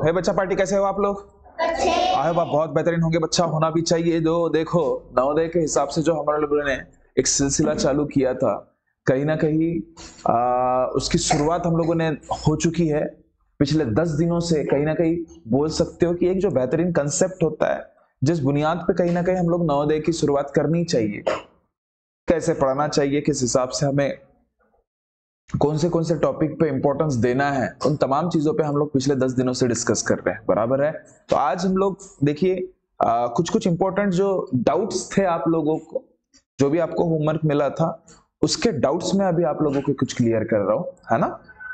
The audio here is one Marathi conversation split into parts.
है बच्चा पार्टी, कैसे हो आप लोग? आए वाह, बहुत बेहतरीन होंगे बच्चा, होना भी चाहिए। जो देखो नवोदय के हिसाब से जो हमारे लोगों ने एक सिलसिला चालू किया था, कहीं ना कहीं उसकी शुरुआत हम लोगों ने हो चुकी है पिछले 10 दिनों से। कहीं ना कहीं बोल सकते हो कि एक जो बेहतरीन कंसेप्ट होता है, जिस बुनियाद पे कहीं ना कहीं हम लोग नवोदय की शुरुआत करनी चाहिए, कैसे पढ़ना चाहिए, किस हिसाब से हमें कौन से टॉपिक पे इंपॉर्टेंस देना है, उन तमाम चीजों पे हम लोग पिछले 10 दिनों से डिस्कस कर रहे हैं, बराबर है। तो आज हम लोग देखिए कुछ इंपॉर्टेंट जो डाउट्स थे आप लोगों को, जो भी आपको होमवर्क मिला था, उसके डाउट्स में अभी आप लोगों को कुछ क्लियर कर रहा हूं, है ना,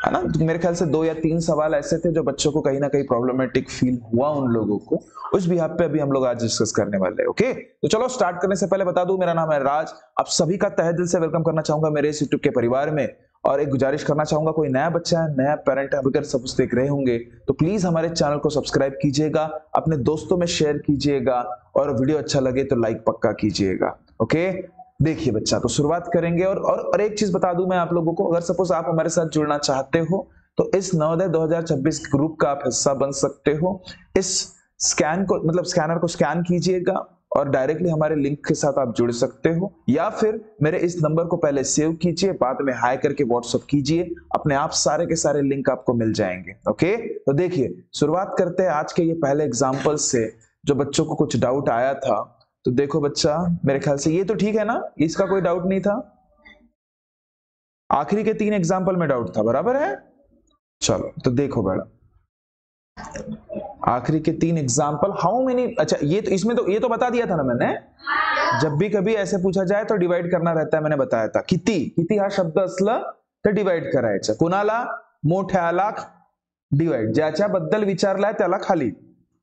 है ना। तो मेरे ख्याल से 2 या 3 सवाल ऐसे थे जो बच्चों को कहीं ना कहीं प्रॉब्लमेटिक फील हुआ उन लोगों को, उस बिहाफ पे अभी हम लोग आज डिस्कस करने वाले हैं। ओके, तो चलो स्टार्ट करने से पहले बता दूं, मेरा नाम है राज। आप सभी का तहे दिल से वेलकम करना चाहूंगा मेरे इस यूट्यूब के परिवार में, और एक गुजारिश करना चाहूंगा, कोई नया बच्चा है, नया पेरेंट है, अगर सब देख रहे होंगे तो प्लीज हमारे चैनल को सब्सक्राइब कीजिएगा, अपने दोस्तों में शेयर कीजिएगा, और वीडियो अच्छा लगे तो लाइक पक्का कीजिएगा। ओके, देखिए बच्चा, तो शुरुआत करेंगे। और एक चीज बता दूं मैं आप लोगों को, अगर सपोज आप हमारे साथ जुड़ना चाहते हो तो इस नवोदय 2026 ग्रुप का आप हिस्सा बन सकते हो। इस स्कैन को, मतलब स्कैनर को स्कैन कीजिएगा और डायरेक्टली हमारे लिंक के साथ आप जुड़ सकते हो, या फिर मेरे इस नंबर को पहले सेव कीजिए, बाद में हाई करके व्हाट्सएप कीजिए, अपने आप सारे के सारे लिंक आपको मिल जाएंगे। ओके, तो देखिए शुरुआत करते हैं आज के ये पहले एग्जाम्पल से, जो बच्चों को कुछ डाउट आया था। तो देखो बच्चा, मेरे ख्याल से ये तो ठीक है ना, इसका कोई डाउट नहीं था। आखिरी के 3 एग्जाम्पल में डाउट था, बराबर है। चलो तो देखो बेटा, आखिरी के 3 एग्जाम्पल, हाउ मेनी, अच्छा ये तो इसमें तो ये तो बता दिया था ना मैंने, जब भी कभी ऐसे पूछा जाए तो डिवाइड करना रहता है, मैंने बताया था। किती हा शब्द असला तर डिवाइड करायचं, कुणाला, मोठ्याला डिवाइड, ज्याच्याबद्दल विचारलाय त्याला खाली,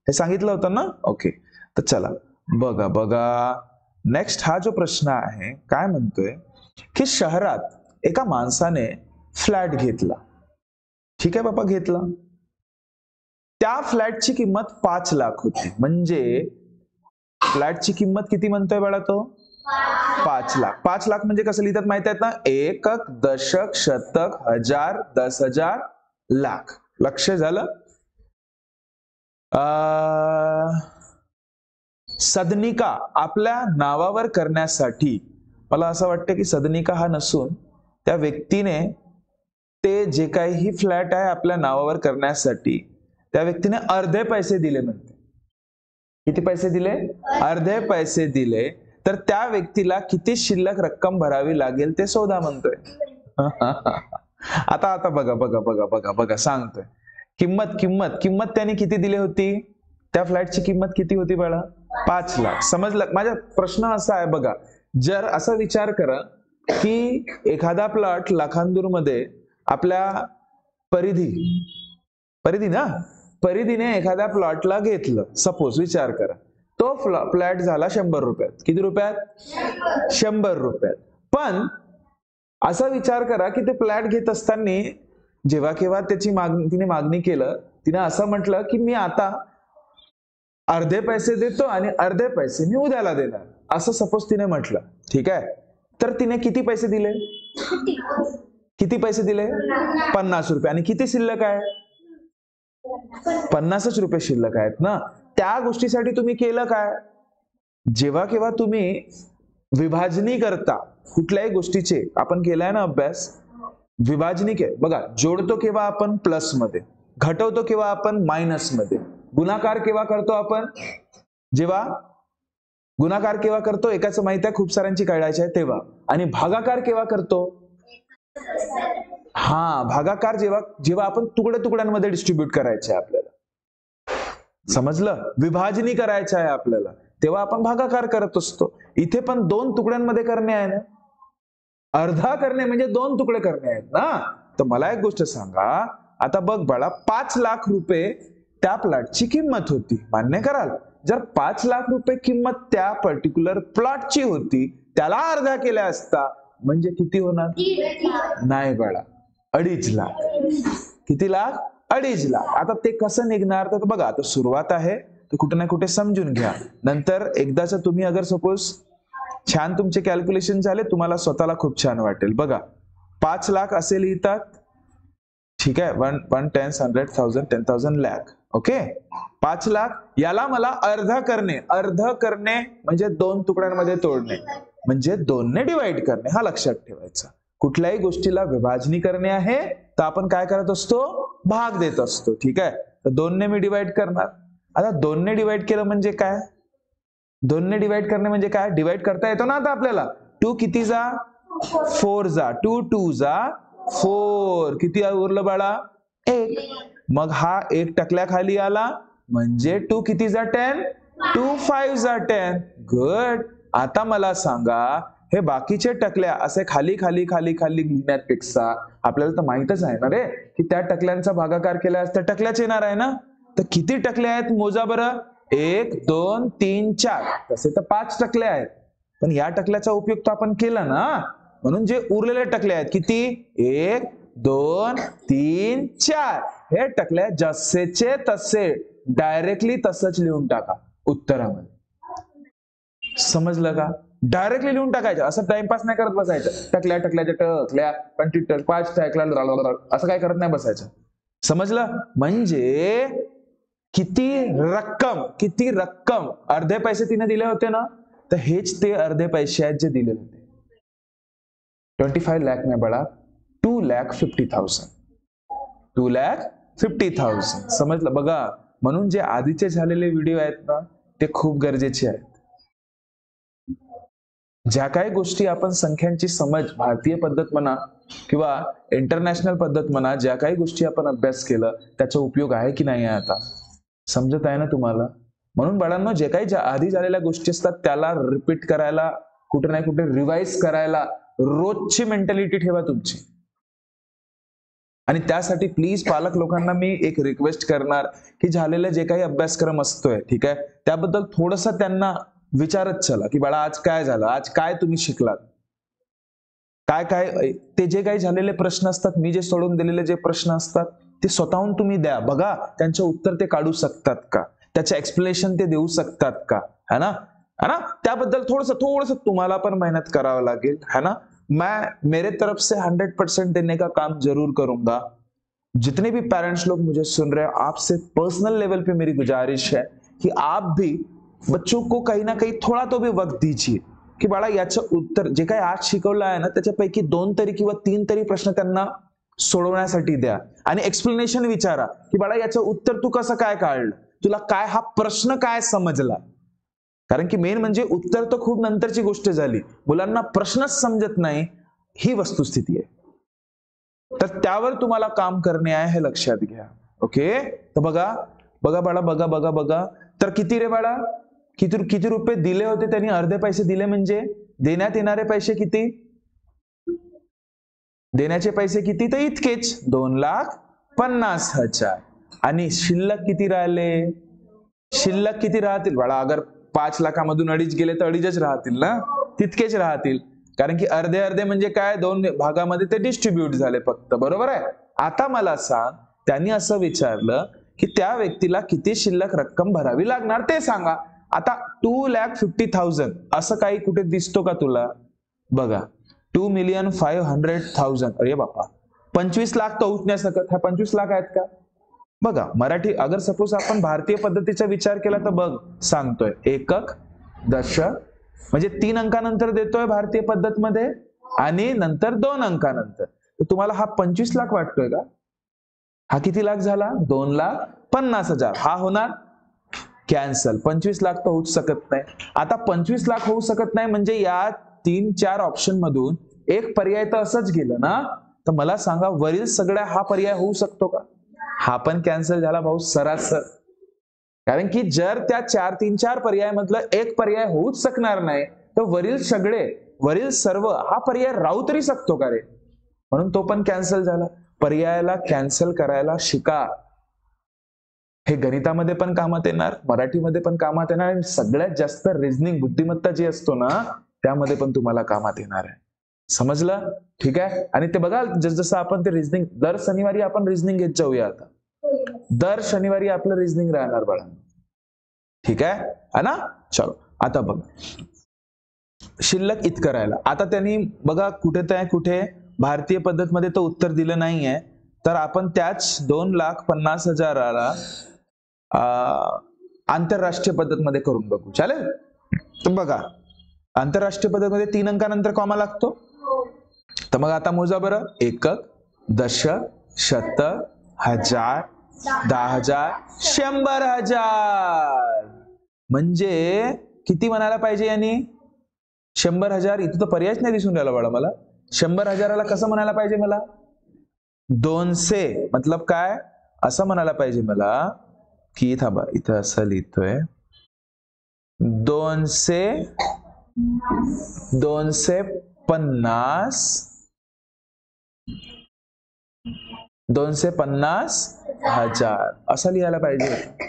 हे सांगितलं होतं ना। ओके, तर चला बघा बघा, नेक्स्ट हा जो प्रश्न आहे, काय म्हणतोय की शहरात एका माणसाने फ्लॅट घेतला, ठीक आहे बाबा, घेतला, त्या फ्लॅटची किंमत 5 लाख होती। म्हणजे फ्लॅटची किंमत किती म्हणतोय बाळा तो? 5 लाख। 5 लाख म्हणजे कसं लिहितात माहित आहेत ना, एकक, दशक, शतक, हजार, 10,000, लाख। लक्ष झालं? सदनिका आपल्या नावावर करण्यासाठी, मला असं वाटतं की सदनिका हा नसून त्या व्यक्तीने ते जे काही फ्लॅट आहे आपल्या नावावर करण्यासाठी त्या व्यक्तीने अर्धे पैसे दिले म्हणते। किती पैसे दिले? अर्धे पैसे दिले, तर त्या व्यक्तीला किती शिल्लक रक्कम भरावी लागेल ते शोधा म्हणतोय। आता बघा बघा बघा बघा बघा, सांगतोय किंमत त्याने किती दिली होती? त्या फ्लॅटची किंमत किती होती बाळा? 5 लाख। समजलं? माझा प्रश्न असा आहे बघा, जर असा विचार करा की एखादा प्लॉट लाखांदूर मध्ये आपल्या परिधीने एखाद्या प्लॉटला घेतलं, सपोज विचार करा, तो फ्लॅट झाला 100 रुपयात। किती रुपयात? 100 रुपयात। पण असा विचार करा की ते फ्लॅट घेत असताना जेव्हा केव्हा त्याची तिने मागणी केलं, तिने असं म्हटलं की मी आता अर्धे पैसे देतो आणि अर्धे पैसे मी उद्याला देणार, असं सपोज तिने म्हटलं, ठीक आहे। तर तिने किती पैसे दिले? किती पैसे दिले? 50 रुपये। आणि किती शिल्लक आहे? 50च रुपये शिल्लक आहेत ना। त्या गोष्टीसाठी तुम्ही केलं काय? जेव्हा केव्हा तुम्ही विभाजनी करता कुठल्याही गोष्टीचे, आपण केलाय ना अभ्यास, विभाजनी के बघा, जोडतो केव्हा आपण प्लस मध्ये, घटवतो केव्हा आपण मायनस मध्ये, गुणाकार केव्हा करतो आपण? जेव्हा गुणाकार केव्हा करतो एकाच माहित आहे, खूप साऱ्यांची काढायची आहे तेव्हा। आणि भागाकार केव्हा करतो? हा, भागाकार जेव्हा आपण तुकड्यांमध्ये डिस्ट्रीब्यूट करायचे आहे आपल्याला, समजलं? विभाजनी करायचं आहे आपल्याला, तेव्हा आपण भागाकार करत असतो। इथे पण 2 तुकड्यांमध्ये करणे आहे ना, अर्धा करणे म्हणजे 2 तुकडे करणे आहेत ना। तर मला एक गोष्ट सांगा, आता बघ बाळा, 5 लाख रुपये त्या प्लॉटची किंमत होती, मान्य कराल? जर 5 लाख रुपये किंमत त्या पर्टिक्युलर प्लॉटची होती, त्याला अर्धा केला असता म्हणजे किती होणार? नाही बाळा, 2.5 लाख। किती लाख? 2.5 लाख। आता ते कसं निघणार? तर बघा, आता सुरुवात आहे तर कुठे ना कुठे समजून घ्या, नंतर एकदाच तुम्ही अगर सपोज छान तुमचे कॅल्क्युलेशन झाले, तुम्हाला स्वतःला खूप छान वाटेल। बघा, 5 लाख असे लिहितात, ठीक आहे, 1 10 100 1000 10,000 लाख, ओके 5 लाख, याला मला अर्ध करणे म्हणजे 2 तुकड्यांमध्ये तोडणे म्हणजे 2 ने डिवाइड करणे, हा लक्षात ठेवायचा. कुठल्याही गोष्टीला विभाजनी करणे आहे तर आपण काय करत असतो, भाग देत असतो. ठीक आहे, तर 2 ने मी डिवाइड करणार. आता 2 ने डिवाइड केलं म्हणजे काय, 2 ने डिवाइड करणे म्हणजे काय, डिवाइड करता येतो ना आता आपल्याला. 2 किती जा 4 जा, 2 2 जा 4, किती उरलं बाळा 1. मग हा 1 टकल्या खाली आला म्हणजे 2 किती जा 10, 2 5 जा 10. गुड. आता मला सांगा, हे बाकीचे टकल्या असे खाली खाली खाली खाली लिहिण्यापेक्षा आपल्याला तर माहितच आहे ना रे की त्या टकल्यांचा भागाकार केल्यास त्या टकल्याच येणार आहे ना. तर किती टकले आहेत मोजा बरं, 1 2 3 4, तसे तर 5 टकले आहेत, पण या टकल्याचा उपयोग तर आपण केला ना, म्हणून जे उरलेले टकले आहेत किती 1 2 3 4, हे टकले जसेचे तसे डायरेक्टली तसंच लिहून टाका उत्तरामध्ये. समजलं का, डायरेक्टली लिहून टाकायचं, असं टाइमपास नाही करत बसायचं. टकल्या टकल्याच्या टकल्या 5 टकल्या असं काय करत नाही बसायचं. समजलं. म्हणजे किती रक्कम अर्धे पैसे तिने दिले होते ना, तर हेच ते अर्धे पैसे आहेत जे दिले होते. 25 लाख नाही बळा, 2,50,000. 2,50,000. समजलं. बघा, म्हणून जे आधीचे झालेले व्हिडिओ आहेत ना ते खूप गरजेचे आहेत. ज्या काही गोष्टी आपण संख्यांची समज भारतीय पद्धत म्हणा किंवा इंटरनॅशनल पद्धत म्हणा, ज्या काही गोष्टी आपण अभ्यास केला त्याचा उपयोग आहे की नाही आहे आता समजत आहे ना तुम्हाला. म्हणून बाळांनो, जे काही आधी झालेल्या गोष्टी असतात त्याला रिपीट करायला, कुठे नाही कुठे रिवाइज करायला रोजची मेंटॅलिटी ठेवा तुमची. आणि त्यासाठी प्लीज पालक लोकांना मी एक रिक्वेस्ट करणार की झालेले जे काही अभ्यासक्रम असतोय, ठीक आहे, त्याबद्दल थोडस त्यांना विचारत चला की बाळा आज काय झालं, आज काय तुम्ही शिकलात, काय काय ते जे काही झालेले प्रश्न असतात, मी जे सोडून दिलेले जे प्रश्न असतात ते स्वतःहून तुम्ही द्या. बघा त्यांचे उत्तर ते काढू शकतात का, त्याचे एक्सप्लेनेशन ते देऊ शकतात का, है ना. त्याबद्दल थोडस तुम्हाला पण मेहनत करावं लागेल, है ना. मैं मेरे तरफ से 100% देने का काम जरूर करूंगा. जितने भी पेरेंट्स लोग मुझे सुन रहे हैं, आपसे पर्सनल लेवल पे मेरी गुजारिश है कि आप भी बच्चों को कहीं ना कहीं थोड़ा तो भी वक्त दीजिए की बाळा याचं उत्तर जे काही आज शिकवलं आहे ना त्याच्यापैकी 2 तरी किंवा 3 तरी प्रश्न त्यांना सोडवण्यासाठी द्या आणि एक्सप्लेनेशन विचारा की बाळा याचं उत्तर तू कसं काय काढलं, तुला काय हा प्रश्न काय समजला. कारण की मेन म्हणजे उत्तर तर खूप नंतरची गोष्ट झाली, मुलांना प्रश्नच समजत नाही ही वस्तुस्थिती आहे. तर त्यावर तुम्हाला काम करणे आहे हे लक्षात घ्या. ओके, तर बघा बाळा, बघा तर किती रे बाळा, किती रुपये दिले होते त्यांनी, अर्धे पैसे दिले म्हणजे देण्यात येणारे पैसे किती, देण्याचे पैसे किती, तर इतकेच 2,50,000. आणि शिल्लक किती राहिले, शिल्लक किती राहतील बाळा, अगर 5 लाखामधून 2.5 गेले तर 2.5च राहतील ना, तितकेच राहतील. कारण की अर्धे अर्धे म्हणजे काय, 2 भागामध्ये ते डिस्ट्रीब्यूट झाले फक्त, बरोबर आहे. आता मला सांग, त्यांनी असं विचारलं की त्या व्यक्तीला किती शिल्लक रक्कम भरावी लागणार ते सांगा. आता 2,50,000 असं काही कुठे दिसतो का तुला, बघा 2,500,000. अरे बापा, 25 लाख तर होऊच नाही शकत, हा 25 लाख आहेत का. बघा मराठी, अगर सपोज आपण भारतीय पद्धतीचा विचार केला तर बघ सांगतोय एकक, दशक, म्हणजे 3 अंकानंतर देतोय भारतीय पद्धत मध्ये आणि नंतर 2 अंकानंतर. तर तुम्हाला हा 25 लाख वाटतोय का, हा किती लाख झाला, 2,50,000. हा होणार कॅन्सल, 25 लाख तर होऊच शकत नाही. आता 25 लाख होऊ शकत नाही म्हणजे या 3-4 ऑप्शन मधून एक पर्याय तर असंच गेलं ना, तर मला सांगा वरील सगळ्या हा पर्याय होऊ शकतो का, हा पण कॅन्सल झाला भाऊ सरासर. कारण की जर त्या 3-4 पर्याय मधलं एक पर्याय होऊच शकणार नाही तर वरील सर्व हा पर्याय राहू तरी शकतो का रे, म्हणून तो पण कॅन्सल झाला. पर्यायाला कॅन्सल करायला शिका. हे गणितामध्ये पण कामात येणार, मराठीमध्ये पण कामात येणार आणि सगळ्यात जास्त रिझनिंग बुद्धिमत्ता जी असतो ना त्यामध्ये पण तुम्हाला कामात येणार आहे. समजलं, ठीक आहे. आणि ते बघा जसं आपण ते रिझनिंग दर शनिवारी आपण रिझनिंग घेत जाऊया. आता दर शनिवारी आपलं रिझनिंग राहणार बाळा, ठीक आहे ना. चलो आता बघा शिल्लक इतकं राहिलं. आता त्यांनी बघा कुठे भारतीय पद्धत मध्ये तर उत्तर दिलं नाहीये, तर आपण त्याच 2,50,000 आंतरराष्ट्रीय पद्धत मध्ये करून बघू, चालेल? तर बघा, आंतरराष्ट्रीय पद्धत मध्ये 3 अंकानंतर कॉमा लागतो. तर मग आता मोजा बरं. एकक, दशक, शतक, हजार, 10,000, 100,000. म्हणजे किती म्हणायला पाहिजे यांनी? 100,000. इथं तर पर्यायच नाही दिसून राहिला बाळा मला. 100,000ला कसं म्हणायला पाहिजे मला? 200. मतलब काय? असं म्हणायला पाहिजे मला की, थांबा, इथं असं लिहितोय, 250 250,000 असं लिहायला पाहिजे होतं.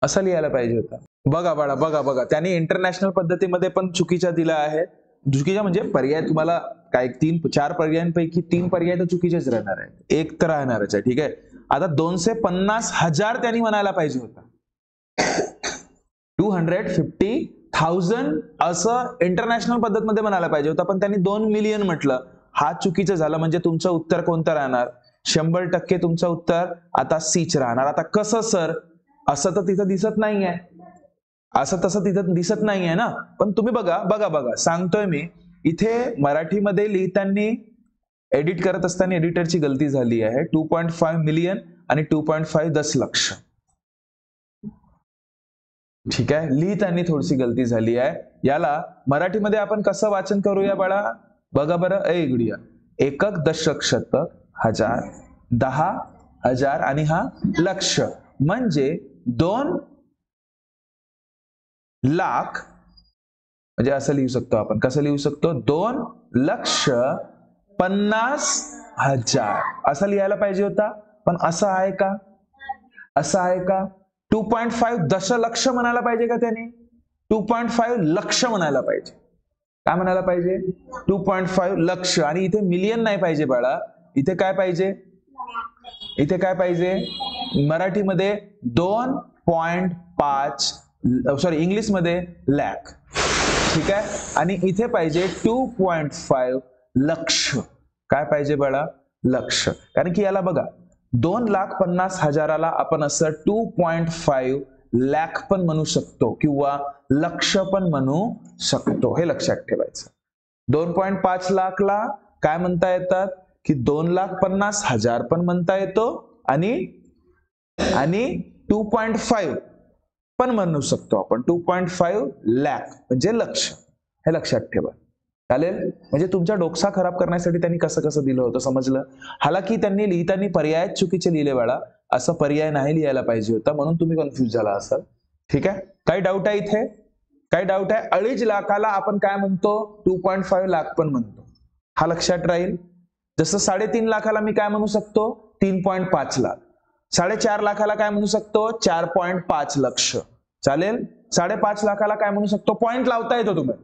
असं लिहायला पाहिजे होतं. बघा बाळा, बघा, त्यांनी इंटरनॅशनल पद्धतीमध्ये पण चुकीच्या दिला आहे. चुकीच्या म्हणजे पर्याय तुम्हाला काय 3-4 पर्यायांपैकी 3 पर्याय तर चुकीचेच राहणार आहेत, एक तर राहणारच आहे. ठीक आहे. आता 250,000 त्यांनी म्हणायला पाहिजे होता. 250,000 असं इंटरनॅशनल पद्धत मध्ये म्हणायला पाहिजे होतं, पण त्यांनी 2 मिलियन म्हटलं. हा चुकीचं झालं. म्हणजे तुमचं उत्तर कोणतं राहणार? 100% तुमचं उत्तर आता सीच राहणार. आता कसं सर? असं तर तिथं दिसत नाहीये, असं तसं तिथं दिसत नाहीये ना. पण तुम्ही बघा सांगतोय मी. इथे मराठीमध्ये लिहिताना एडिट करत असताना एडिटरची गलती झाली आहे. 2.5 मिलियन आणि 2.5 दशलक्ष. ठीक आहे, लिहिताना थोडीशी गलती झाली आहे. याला मराठीमध्ये आपण कसं वाचन करूया बाळा? बघा बरं. गुडिया, एकक, दशक, शतक, हजार, 10,000 आणि हा लक्ष. म्हणजे 2 लाख, म्हणजे असं लिहू शकतो आपण. कसं लिहू शकतो? 2,50,000 असं लिहायला पाहिजे होता. पण असं आहे का? असं आहे का? 2.5 दशलक्ष म्हणायला पाहिजे का त्याने? 2.5 लक्ष म्हणायला पाहिजे. काय म्हणायला पाहिजे? 2.5 लक्ष. आणि इथे मिलियन नाही पाहिजे बाळा. इथे काय पाहिजे? इथे काय पाहिजे? मराठीमध्ये 2.5, सॉरी, इंग्लिश मध्ये लॅक. ठीक आहे. आणि इथे पाहिजे 2.5 लक्ष. काय पाहिजे बाळा? लक्ष. कारण की याला बघा, 2,50,000ला आपण असं 2.5 लॅक पण म्हणू शकतो किंवा लक्ष पण म्हणू शकतो. हे लक्षात ठेवायचं. 2.5 लाखला काय म्हणता येतात? की 2,50,000 पण म्हणता येतो आणि 2.5 पण म्हणू शकतो आपण. 2.5 लॅक म्हणजे लक्ष. हे लक्षात ठेवा, चालेल? म्हणजे तुमचा डोकसा खराब करण्यासाठी त्यांनी कसं दिलं होतं, समजलं? हालाकी त्यांनी लिहिताना पर्याय चुकीचे लिहिले बाळा. असं पर्याय नाही लिहायला पाहिजे होता, म्हणून तुम्ही कन्फ्युज झाला असाल. ठीक आहे. काही डाऊट आहे इथे? काही डाऊट आहे? 2.5 लाखाला आपण काय म्हणतो? 2.5 लाख पण म्हणतो. हा लक्षात राहील. जसं 3.5 लाखाला मी काय म्हणू शकतो? 3.5 लाख. 4.5 लाखाला काय म्हणू शकतो? 4.5 लक्ष. चालेल? 5.5 लाखाला काय म्हणू शकतो? पॉइंट लावता येतो तुम्ही.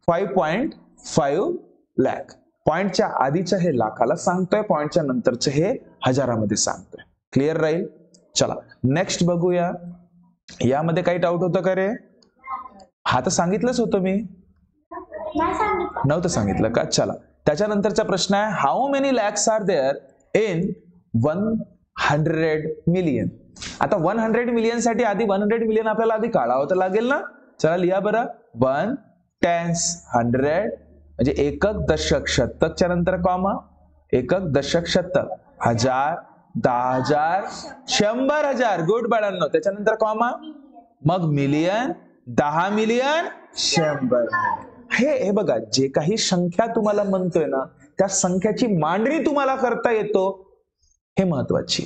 5.5 लॅक. पॉइंटच्या आधीच्या हे लाखाला सांगतोय, पॉइंटच्या नंतरचे हे हजारामध्ये सांगतोय. क्लिअर राहील? चला नेक्स्ट बघूया. यामध्ये काही डाऊट होतं का रे? हा तर सांगितलंच होतं मी. नव्हतं सांगितलं का? चला, त्याच्यानंतरचा प्रश्न आहे, how many lakhs are there in 100 million. आता 100 मिलियन साठी आधी 100 मिलियन आपल्याला आधी काढावं तर लागेल ना. चला लिहा बरं. 1 10 100 म्हणजे एकक, दशक, शतकच्या नंतर कॉमा. एकक, दशक, शतक, हजार, 10,000, 100,000. गुड बाळांनो. त्याच्यानंतर कॉमा, मग मिलियन, 10 मिलियन, 100. हे बघा, जे काही संख्या तुम्हाला म्हणतोय ना, त्या संख्याची मांडणी तुम्हाला करता येतो, हे महत्वाची.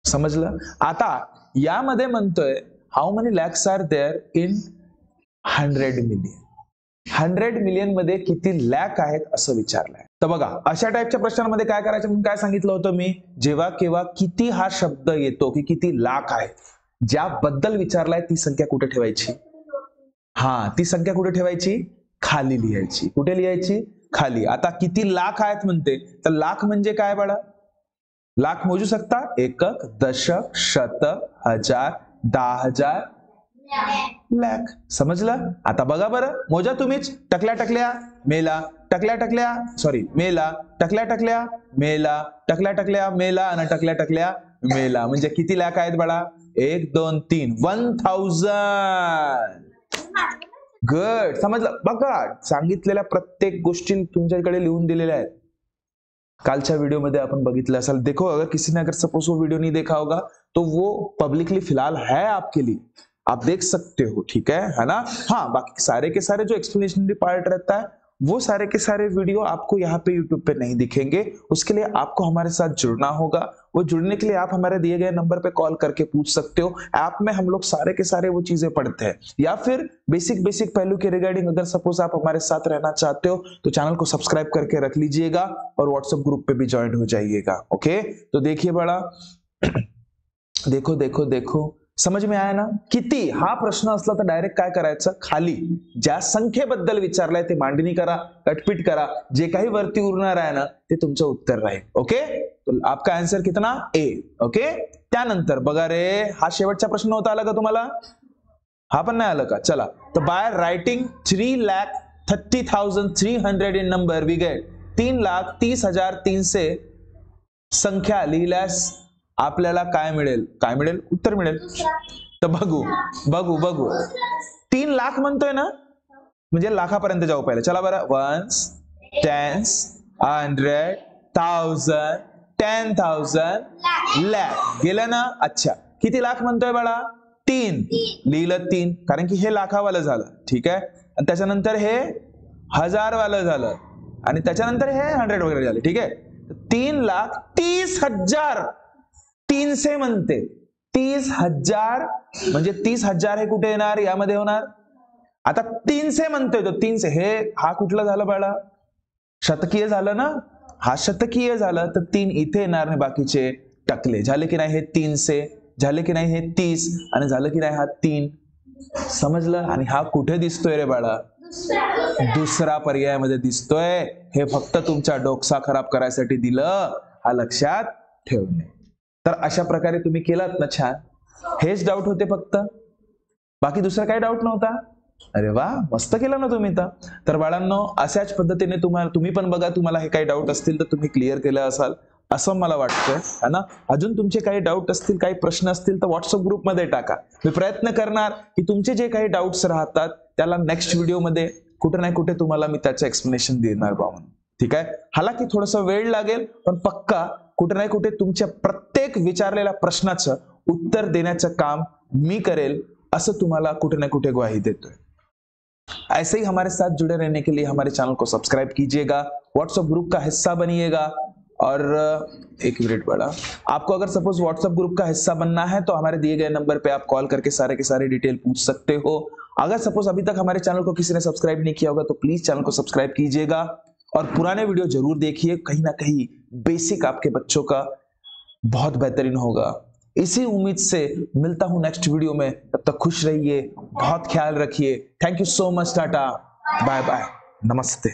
समजलं? आता यामध्ये म्हणतोय how many lakhs are there in 100 million. 100 million मध्ये किती लॅक आहेत असं विचारलंय. तर बघा, अशा टाईपच्या प्रश्नांमध्ये काय करायचं म्हणून काय सांगितलं होतं मी? जेव्हा केव्हा किती हा शब्द येतो की किती लाख आहे, ज्याबद्दल विचारलाय ती संख्या कुठे ठेवायची? ती संख्या कुठे ठेवायची? खाली लिहायची. कुठे लिहायची? खाली. आता किती लाख आहेत म्हणते, तर लाख म्हणजे काय बाळा? लाख मोजू शकता? एकक, दशक, शतक, हजार, 10,000, लॅक. समजलं? आता बघा बरं, मोजा तुम्हीच. टकल्या टकल्या मेला, टकल्या टकल्या, सॉरी, मेला, टकल्या टकल्या मेला, टकल्या टकल्या मेला आणि टकल्या टकल्या मेला. म्हणजे किती लाख आहेत बाळा? 1 2 3 1000. गुड. समजलं? बघा सांगितलेल्या प्रत्येक गोष्टी तुमच्याकडे लिहून दिलेल्या आहेत. कालच्या वीडियो में अपन बघितलं असेल. देखो अगर किसी ने अगर सपोज वो वीडियो नहीं देखा होगा तो वो पब्लिकली फिलहाल है आपके लिए, आप देख सकते हो. ठीक है ना? हाँ, बाकी सारे के सारे जो एक्सप्लेनेशनरी पार्ट रहता है वो सारे के सारे वीडियो आपको यहाँ पे यूट्यूब पे नहीं दिखेंगे. उसके लिए आपको हमारे साथ जुड़ना होगा. वो जुड़ने के लिए आप हमारे दिए गए नंबर पे कॉल करके पूछ सकते हो. ऐप में हम लोग सारे के सारे वो चीजें पढ़ते हैं. या फिर बेसिक पहलू के रिगार्डिंग अगर सपोज आप हमारे साथ रहना चाहते हो तो चैनल को सब्सक्राइब करके रख लीजिएगा और व्हाट्सएप ग्रुप पे भी ज्वाइन हो जाइएगा. ओके, तो देखिए बड़ा देखो देखो देखो, समझ में आया ना? किती हा प्रश्न असला तर डायरेक्ट काय करायचं, खाली ज्या संख्येबद्दल विचारलाय ते मांडणी करा, कटपीट करा. जे काही वरती उरणार आहे ना ते तुमचं उत्तर राहील. ओके, तो आपका आंसर कितना? ए. ओके, त्यानंतर बघा रे, हा शेवटचा प्रश्न होता. आला का तुम्हाला? हा पण नाही आलं का? चला, तर by writing 3,30,300 in number we get 3,30,300 संख्या लिहिल्यास आपल्याला काय मिळेल? काय मिळेल? उत्तर मिळेल. तर बघू बघू बघू 3 लाख म्हणतोय ना, म्हणजे लाखापर्यंत जाऊ पहिले. चला बरं, 1s 10s 100 1000 10,000 लाख गेलं ना. अच्छा, किती लाख म्हणतोय बाळा? 3. लिहिलं 3 कारण की हे लाखावालं झालं. ठीक आहे, आणि त्याच्यानंतर हे 1000 वालं झालं आणि त्याच्यानंतर हे 100 वगैरे झाले. ठीक आहे, 3,30,000 300 म्हणते. 30,000 म्हणजे 30,000 हे कुठे येणार? यामध्ये होणार. आता 300 म्हणतोय तो 300, हे हा कुठला झालं बाळा? शतकीय झालं ना. हा शतकीय झालं तर 3 इथे येणार नाही, बाकीचे टकले झाले की नाही? हे 300 झाले की नाही? हे 30 आणि झालं की नाही? हा 3. समजलं? आणि हा कुठे दिसतोय रे बाळा? दुसरा पर्यायामध्ये दिसतोय. हे फक्त तुमचा डोकसा खराब करायसाठी दिलं, हा लक्षात ठेवणे. तर अशा प्रकारे तुम्ही केलात ना, छान. हेच डाऊट होते फक्त, बाकी दुसरा काही डाऊट नव्हता. अरे वा, मस्त केलं ना तुम्ही. तर बाळांनो, अशाच पद्धतीने तुम्ही पण बघा, तुम्हाला हे काही डाऊट असतील तर तुम्ही क्लिअर केलं असाल असं मला वाटतंय, है ना? अजून तुमचे काही डाऊट असतील, काही प्रश्न असतील तर व्हॉट्सअप ग्रुपमध्ये टाका. मी प्रयत्न करणार की तुमचे जे काही डाऊट्स राहतात त्याला नेक्स्ट व्हिडिओमध्ये कुठे नाही कुठे तुम्हाला मी त्याचं एक्सप्लेनेशन देणार बाबा. ठीक आहे, हालाकी थोडासा वेळ लागेल पण पक्का कुठे नाही कुठे तुमच्या प्रत्येक विचारलेल्या प्रश्नाचं उत्तर देण्याचं काम मी करेल असं तुम्हाला कुठे ना कुठे ग्वाही देतोय. ऐसे ही हमारे साथ जुड़े रहने के लिए हमारे चैनल को सब्सक्राइब कीजिएगा, व्हाट्सएप ग्रुप का हिस्सा बनिएगा. और एक मिनट बड़ा, आपको अगर सपोज व्हाट्सएप ग्रुप का हिस्सा बनना है तो हमारे दिए गए नंबर पे आप कॉल करके सारे के सारे डिटेल पूछ सकते हो. अगर सपोज अभी तक हमारे चैनल को किसी ने सब्सक्राइब नहीं किया होगा तो प्लीज चैनल को सब्सक्राइब कीजिएगा और पुराने वीडियो जरूर देखिए. कहीं ना कहीं बेसिक आपके बच्चों का बहुत बेहतरीन होगा. इसी उम्मीद से मिलता हूं नेक्स्ट वीडियो में. तब तक खुश रहिए, बहुत ख्याल रखिए. Thank you so much. Tata, bye bye, Namaste.